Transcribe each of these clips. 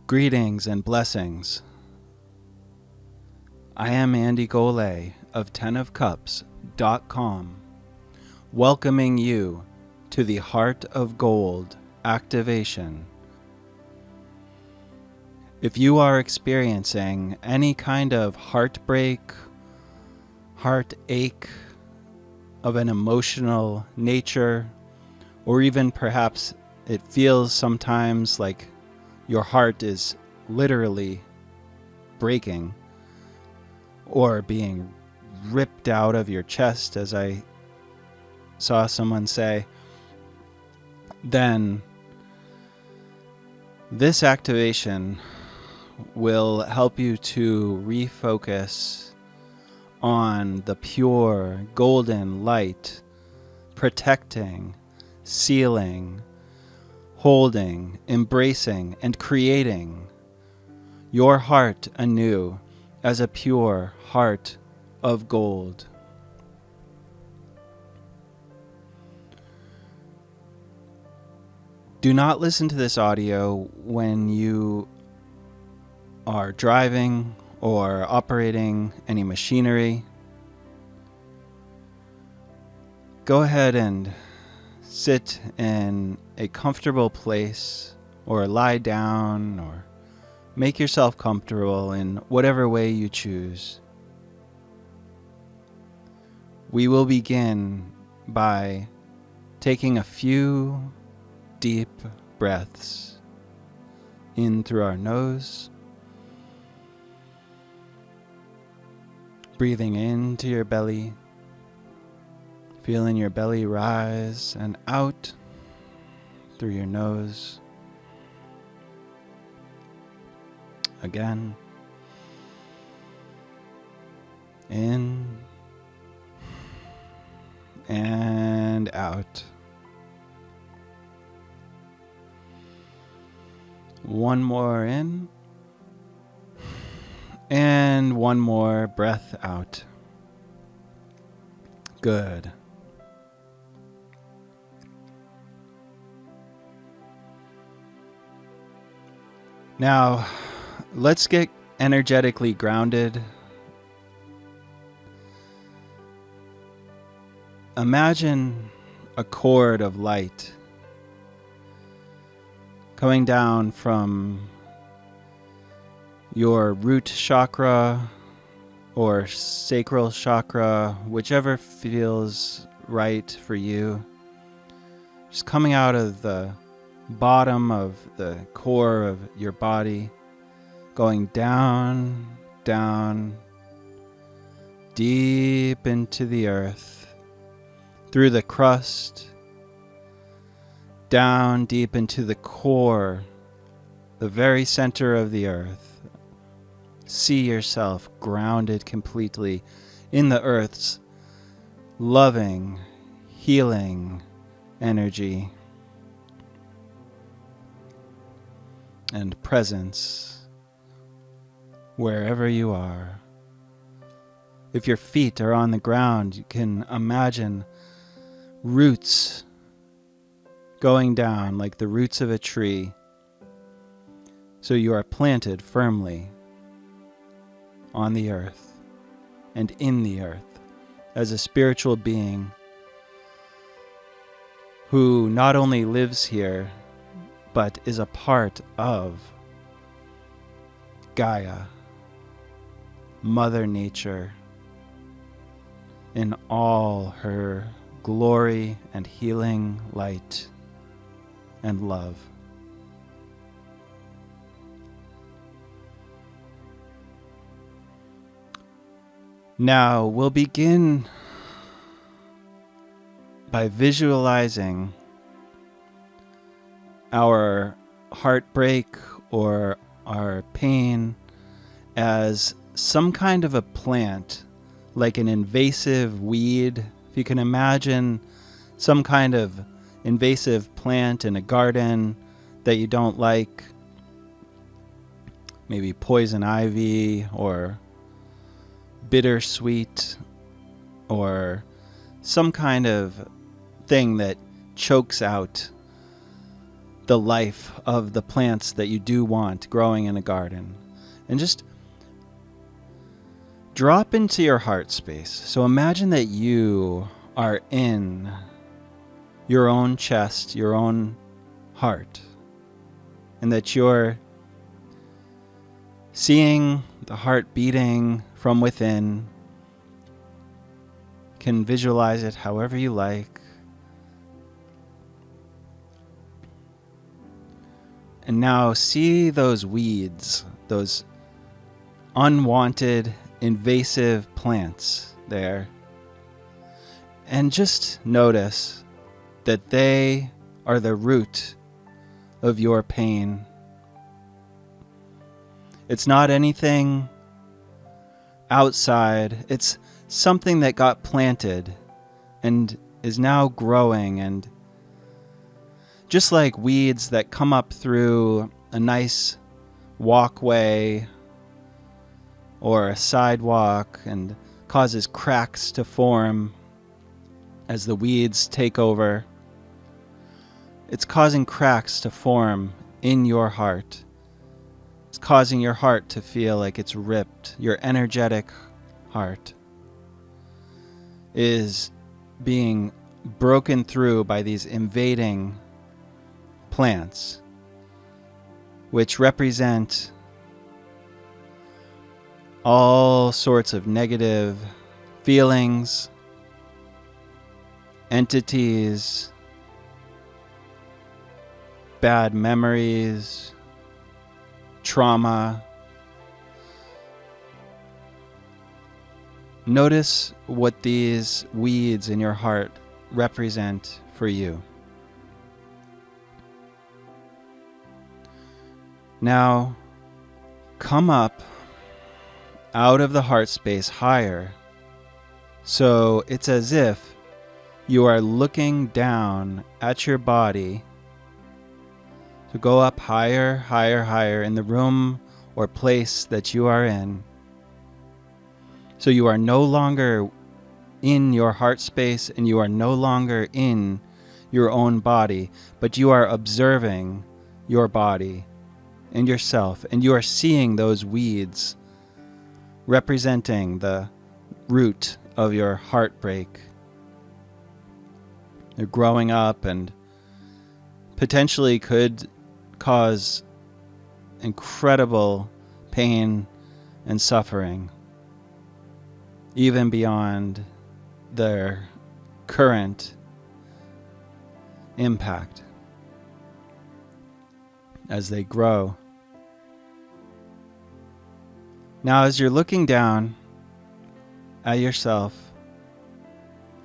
Greetings and blessings. I am Andy Golay of tenofcups.com, welcoming you to the Heart of Gold activation. If you are experiencing any kind of heartbreak, heartache of an emotional nature, or even perhaps it feels sometimes like your heart is literally breaking or being ripped out of your chest, as I saw someone say, then this activation will help you to refocus on the pure golden light, protecting, sealing, holding, embracing, and creating your heart anew as a pure heart of gold. Do not listen to this audio when you are driving or operating any machinery. Go ahead and sit in a comfortable place, or lie down, or make yourself comfortable in whatever way you choose. We will begin by taking a few deep breaths in through our nose, breathing into your belly, feeling your belly rise and out through your nose. Again, in and out. One more in, and one more breath out. Good. Now, let's get energetically grounded. Imagine a cord of light coming down from your root chakra or sacral chakra, whichever feels right for you. Just coming out of the bottom of the core of your body, going down, down, deep into the earth, through the crust, down deep into the core, the very center of the earth. See yourself grounded completely in the earth's loving, healing energy and presence wherever you are. If your feet are on the ground, you can imagine roots going down like the roots of a tree. So you are planted firmly on the earth and in the earth as a spiritual being who not only lives here, but is a part of Gaia, Mother Nature, in all her glory and healing light and love. Now we'll begin by visualizing our heartbreak or our pain as some kind of a plant, like an invasive weed. If you can imagine some kind of invasive plant in a garden that you don't like, maybe poison ivy or bittersweet or some kind of thing that chokes out the life of the plants that you do want growing in a garden. And just drop into your heart space. So imagine that you are in your own chest, your own heart, and that you're seeing the heart beating from within. Can visualize it however you like. And now see those weeds, those unwanted, invasive plants there. And just notice that they are the root of your pain. It's not anything outside. It's something that got planted and is now growing. And just like weeds that come up through a nice walkway or a sidewalk and causes cracks to form as the weeds take over, it's causing cracks to form in your heart. It's causing your heart to feel like it's ripped. Your energetic heart is being broken through by these invading plants, which represent all sorts of negative feelings, entities, bad memories, trauma. Notice what these weeds in your heart represent for you. Now, come up out of the heart space higher. So it's as if you are looking down at your body to go up higher, higher, higher in the room or place that you are in. So you are no longer in your heart space and you are no longer in your own body, but you are observing your body and yourself, and you are seeing those weeds representing the root of your heartbreak. They're growing up and potentially could cause incredible pain and suffering, even beyond their current impact as they grow. Now, as you're looking down at yourself,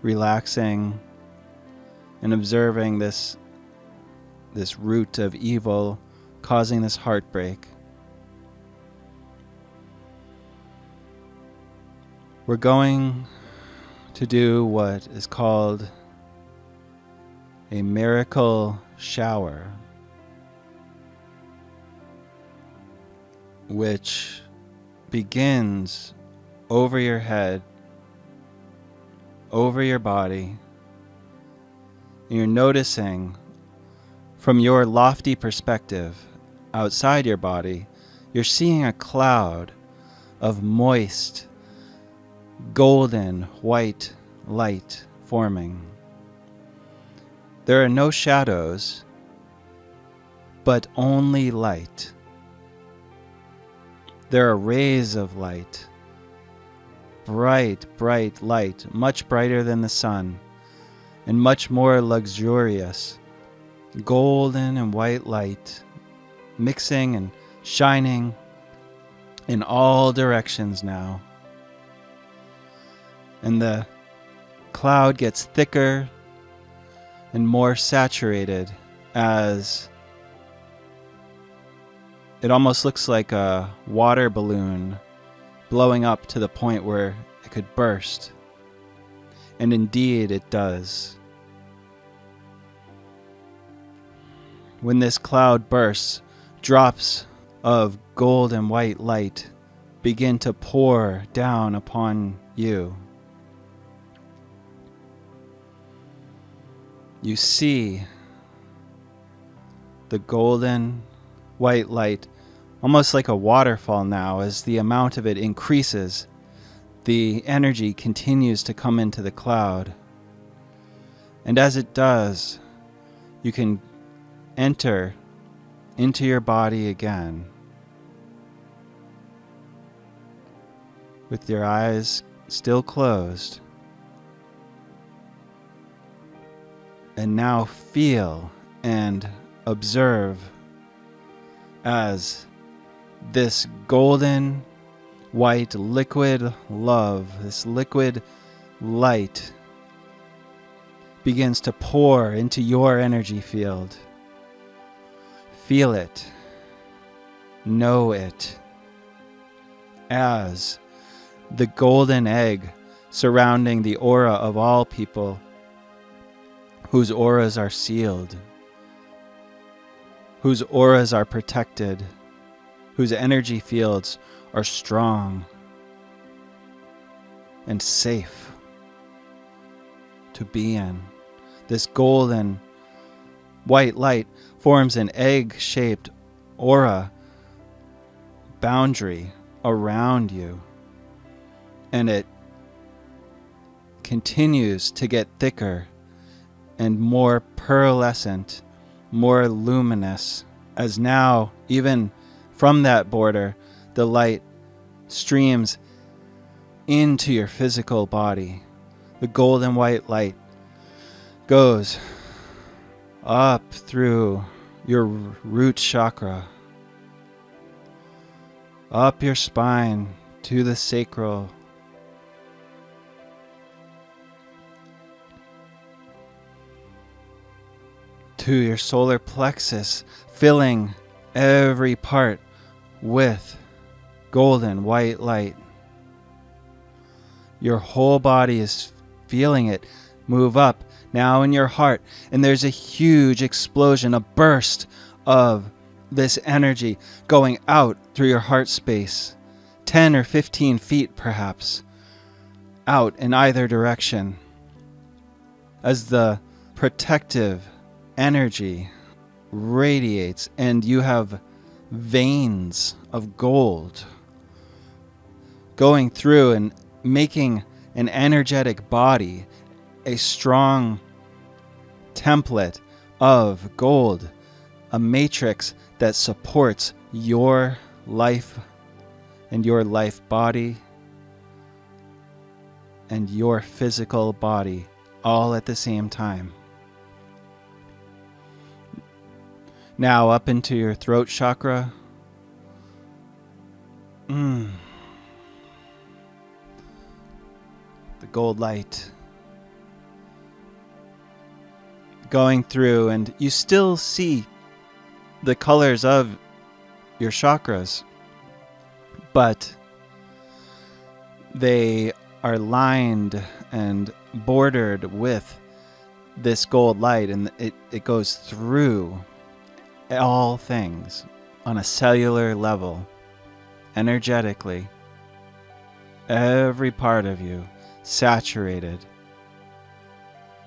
relaxing and observing this root of evil causing this heartbreak, we're going to do what is called a miracle shower, which begins over your head, over your body. You're noticing from your lofty perspective outside your body, you're seeing a cloud of moist, golden white light forming. There are no shadows, but only light. There are rays of light, bright, bright light, much brighter than the sun, and much more luxurious, golden and white light, mixing and shining in all directions now. And the cloud gets thicker and more saturated as it almost looks like a water balloon blowing up to the point where it could burst. And indeed it does. When this cloud bursts, drops of gold and white light begin to pour down upon you. You see the golden white light, almost like a waterfall now. As the amount of it increases, the energy continues to come into the cloud. And as it does, you can enter into your body again with your eyes still closed. And now feel and observe as this golden white liquid love, this liquid light begins to pour into your energy field. Feel it, know it, as the golden egg surrounding the aura of all people whose auras are sealed, whose auras are protected, whose energy fields are strong and safe to be in. This golden white light forms an egg-shaped aura boundary around you, and it continues to get thicker and more pearlescent, more luminous, as now, even from that border, the light streams into your physical body. The golden white light goes up through your root chakra, up your spine to the sacral, to your solar plexus, filling every part with golden white light. Your whole body is feeling it move up now in your heart, and there's a huge explosion, a burst of this energy going out through your heart space, 10 or 15 feet perhaps, out in either direction, as the protective energy radiates, and you have veins of gold going through and making an energetic body, a strong template of gold, a matrix that supports your life and your life body and your physical body all at the same time. Now up into your throat chakra. The gold light going through, and you still see the colors of your chakras, but they are lined and bordered with this gold light, and it goes through all things on a cellular level, energetically, every part of you saturated.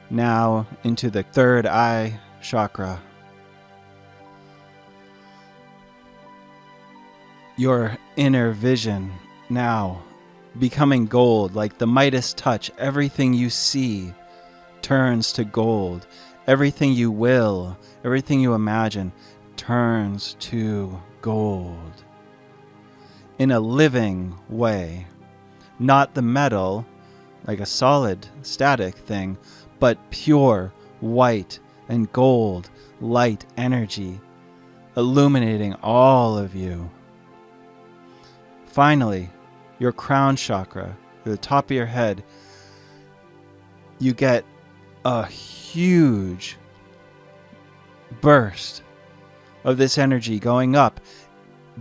Now into the third eye chakra. Your inner vision now becoming gold, like the Midas touch. Everything you see turns to gold. Everything you will, everything you imagine turns to gold. In a living way. Not the metal, like a solid, static thing, but pure white and gold light energy illuminating all of you. Finally, your crown chakra, to the top of your head, you get a huge burst of this energy going up,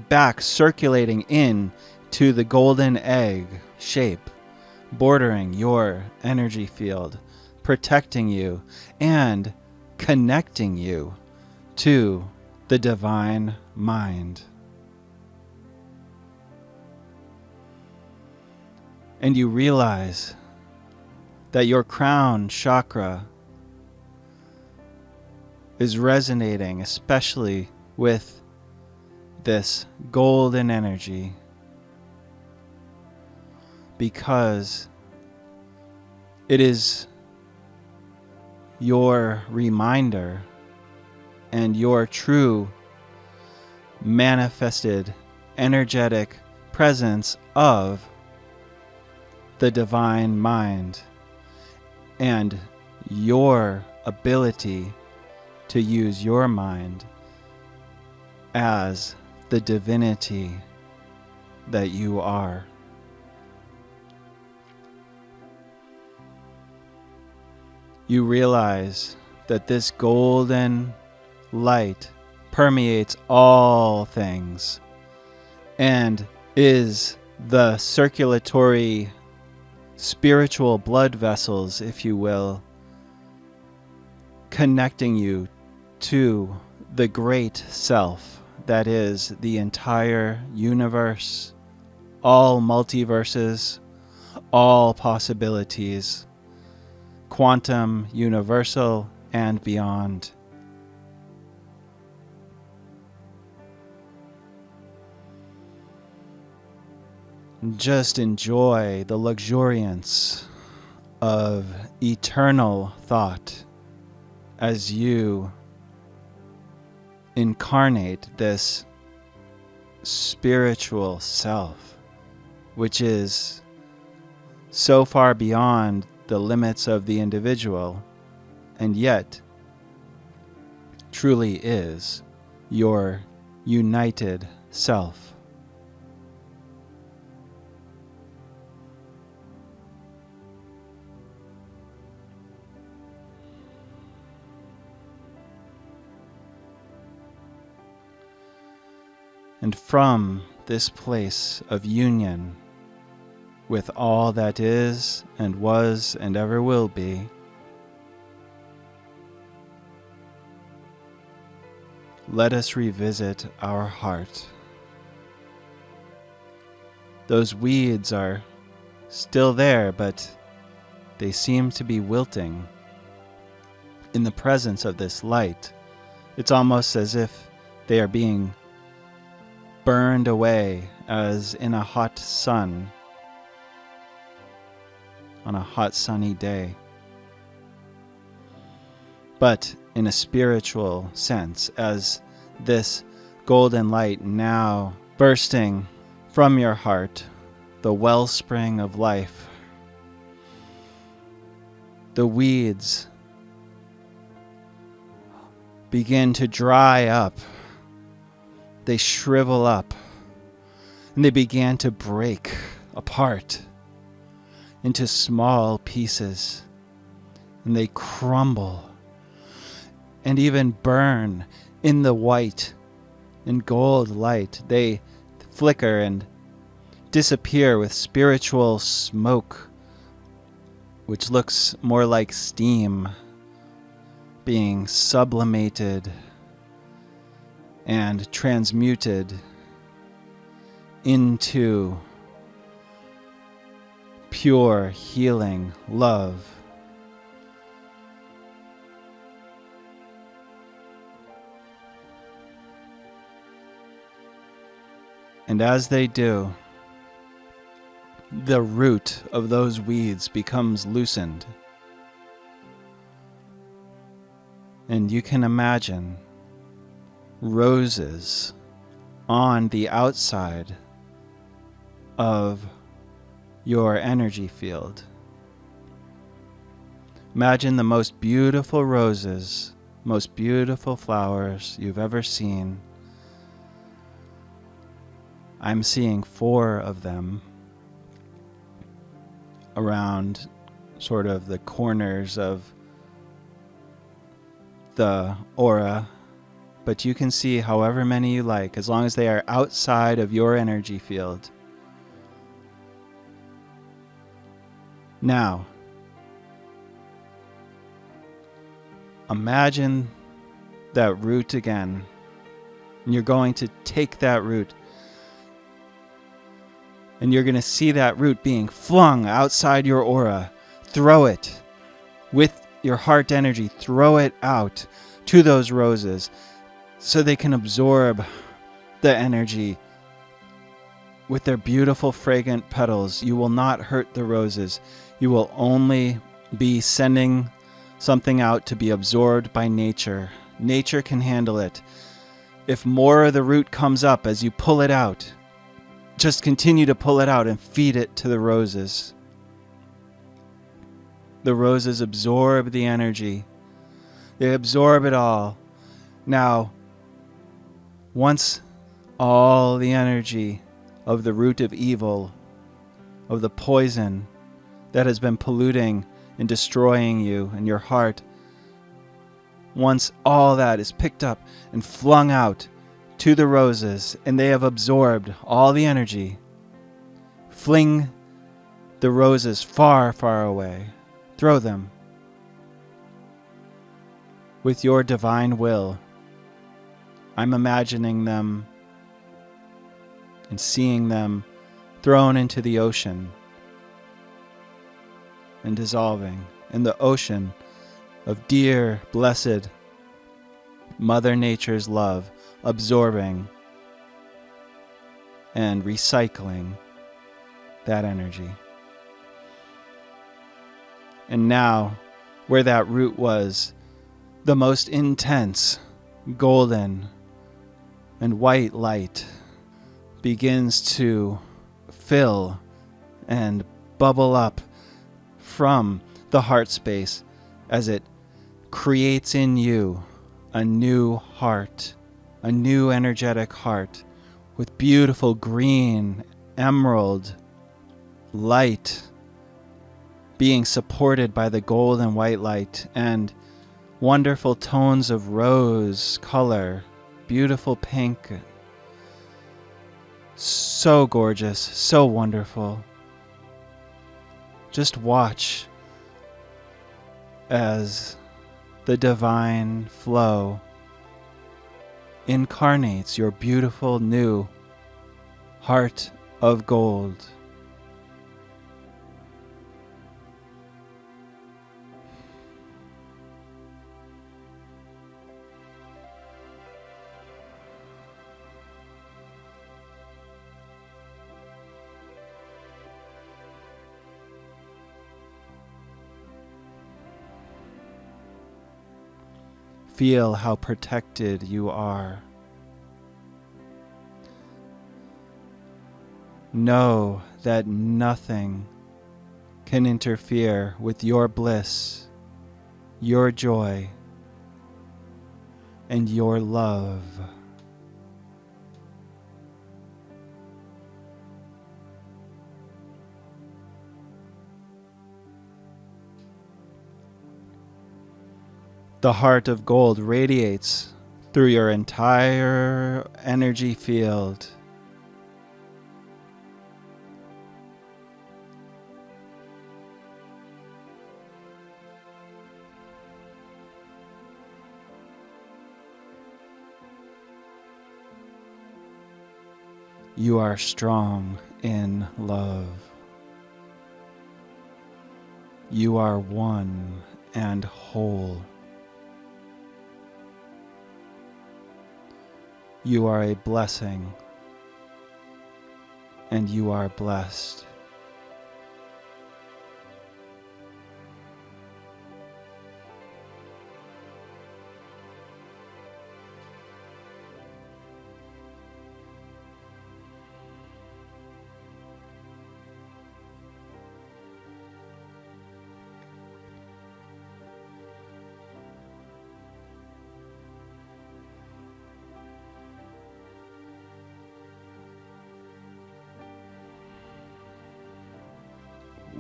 back, circulating in to the golden egg shape, bordering your energy field, protecting you and connecting you to the divine mind. And you realize that your crown chakra is resonating, especially with this golden energy, because it is your reminder and your true manifested energetic presence of the divine mind and your ability to use your mind as the divinity that you are. You realize that this golden light permeates all things and is the circulatory spiritual blood vessels, if you will, connecting you to the great self that is the entire universe, all multiverses, all possibilities, quantum, universal, and beyond. Just enjoy the luxuriance of eternal thought as you incarnate this spiritual self, which is so far beyond the limits of the individual, and yet truly is your united self. And from this place of union with all that is and was and ever will be, let us revisit our heart. Those weeds are still there, but they seem to be wilting in the presence of this light. It's almost as if they are being burned away, as in a hot sun on a hot sunny day. But in a spiritual sense, as this golden light now bursting from your heart, the wellspring of life, the weeds begin to dry up. They shrivel up, and they began to break apart into small pieces, and they crumble and even burn in the white and gold light. They flicker and disappear with spiritual smoke, which looks more like steam being sublimated and transmuted into pure healing love. And as they do, the root of those weeds becomes loosened. And you can imagine roses on the outside of your energy field. Imagine the most beautiful roses, most beautiful flowers you've ever seen. I'm seeing 4 of them around sort of the corners of the aura, but you can see however many you like, as long as they are outside of your energy field. Now, imagine that root again, and you're going to take that root, and you're going to see that root being flung outside your aura. Throw it with your heart energy, throw it out. to those roses so they can absorb the energy with their beautiful fragrant petals. You will not hurt the roses. You will only be sending something out to be absorbed by nature. Nature can handle it. If more of the root comes up as you pull it out, just continue to pull it out and feed it to the roses. The roses absorb the energy. They absorb it all. Now, once all the energy of the root of evil, of the poison that has been polluting and destroying you and your heart, once all that is picked up and flung out to the roses and they have absorbed all the energy, fling the roses far, far away. Throw them with your divine will. I'm imagining them and seeing them thrown into the ocean and dissolving in the ocean of dear, blessed Mother Nature's love, absorbing and recycling that energy. And now, where that root was, the most intense golden and white light begins to fill and bubble up from the heart space as it creates in you a new heart, a new energetic heart with beautiful green, emerald light being supported by the gold and white light and wonderful tones of rose color, beautiful pink. So gorgeous, so wonderful. Just watch as the divine flow incarnates your beautiful new heart of gold. Feel how protected you are. Know that nothing can interfere with your bliss, your joy, and your love. The heart of gold radiates through your entire energy field. You are strong in love. You are one and whole. You are a blessing, and you are blessed.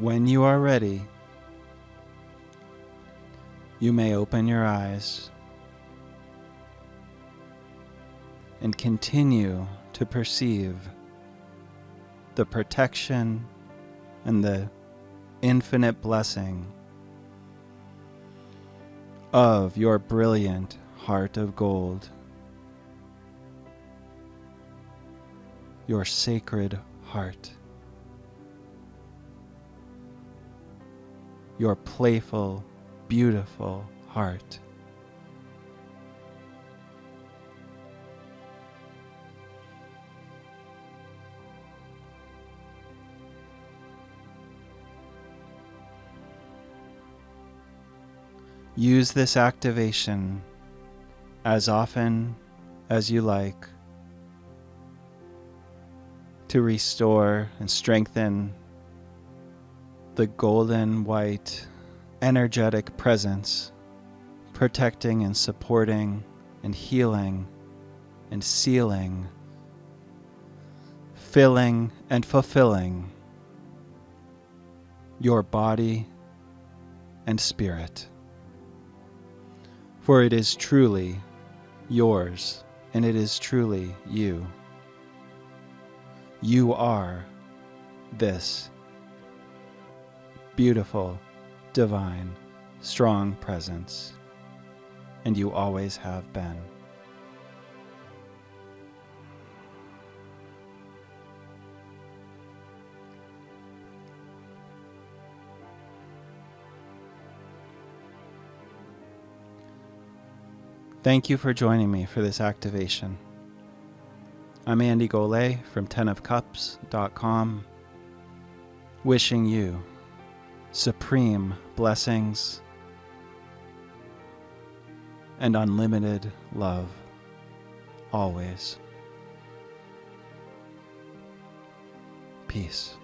When you are ready, you may open your eyes and continue to perceive the protection and the infinite blessing of your brilliant heart of gold, your sacred heart. Your playful, beautiful heart. Use this activation as often as you like to restore and strengthen the golden white energetic presence, protecting and supporting and healing and sealing, filling and fulfilling your body and spirit. For it is truly yours, and it is truly you. You are this beautiful, divine, strong presence, and you always have been. Thank you for joining me for this activation. I'm Andy Golay from tenofcups.com, wishing you supreme blessings and unlimited love always. Peace.